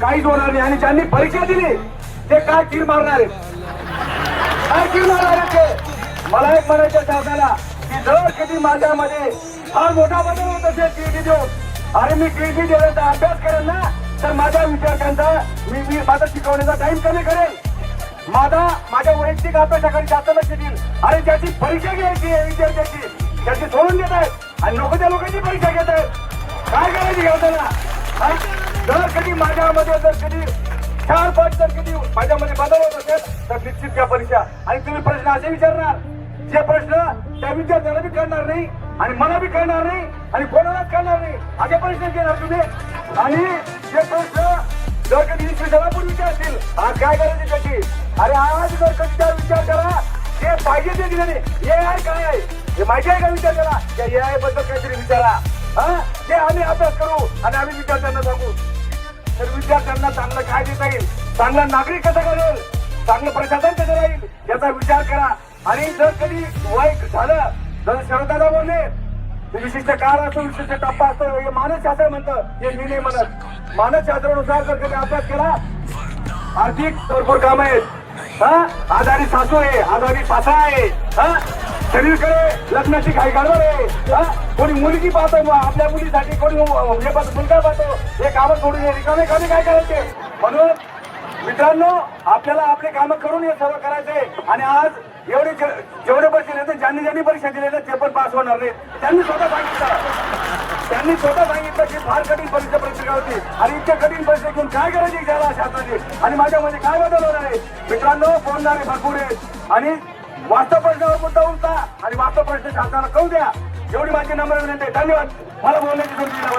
काहीच होणार नाही. आणि ज्यांनी परीक्षा दिली ते काय तीर मारणार आहेत, काय तीर मारणार आहेत ते. मला एक म्हणायचं शासनाला की जर कधी माझ्यामध्ये हा मोठा बदल होत असेल टीईटी देऊन, अरे मी टीईटी देण्याचा अभ्यास करेल ना, तर माझ्या विद्यार्थ्यांचा मी माझा शिकवण्याचा टाइम कमी करेल, माझ्या वैयक्तिक अभ्यासाकडे जास्त लक्ष देईल. अरे ज्याची परीक्षा घ्यायची आहे विद्यार्थ्याची, त्याची सोडून देत आहेत आणि नको त्या लोकांची परीक्षा घेत आहेत. काय करायची घ्यायला. जर कधी माझ्यामध्ये जर कधी 4 5 जर कधी माझ्यामध्ये बदल होत असेल तर निश्चित त्या परीक्षा. आणि तुम्ही प्रश्न असे विचारणार जे प्रश्न त्या विद्यार्थ्याला बी कळणार नाही आणि मला बी कळणार नाही आणि कोणालाच कळणार नाही, असे प्रश्न घेणार तुम्ही. आणि जे प्रश्न जर कधी विश्वासापूर्वीचे असतील, आज काय करायचे त्याची. अरे आज जर कधी त्या विद्यार्थ्याला जे पाहिजे ते दिले नाही, AI काय आहे हे माहिती आहे का विद्यार्थ्याला, त्या AI बद्दल काहीतरी विचारा. ते आम्ही अभ्यास करू आणि आम्ही विद्यार्थ्यांना सांगू. तर विद्यार्थ्यांना चांगलं काय देता येईल, चांगला नागरिक कसा घडेल, चांगलं प्रशासन कसं राहील याचा विचार करा. आणि जर कधी वय झालं, जर शरदादा बोलले विशिष्ट काळ असतो, विशिष्ट टप्पा असतो, हे मानसशास्त्र म्हणतं, हे मी नाही म्हणत. मानसशास्त्रानुसार जर कधी अभ्यास केला, आर्थिक भरपूर काम आहेत. आजारी सासू आहे, आजारी सासरा आहे, शरीरकडे लग्नाची घाई गडबड आहे, कोणी मुलगी पाहतो, आपल्या मुलीसाठी कोणी मुलगा पाहतो, हे कामं सोडून रिकामे काय करायचे. म्हणून मित्रांनो, आपल्याला आपले कामं करून हे सर्व करायचे. आणि आज एवढे जेवढे बसले ज्यांनी परीक्षा दिलेल्या ते पण पास होणार नाही. त्यांनी स्वतः सांगितलं की फार कठीण परीक्षा होती आणि इतक्या कठीण परीक्षा घेऊन काय करायची त्याला शासनाने आणि माझ्यामध्ये काय बदल होणार आहे. मित्रांनो, बोलणारे भरपूर आहेत आणि वास्तव प्रश्नावर मुद्दा उलटा आणि वास्तव प्रश्न शासनाला कळू द्या, एवढी माझी नम्र विनंती आहे. धन्यवाद मला बोलण्याची संधी दिल्याबद्दल.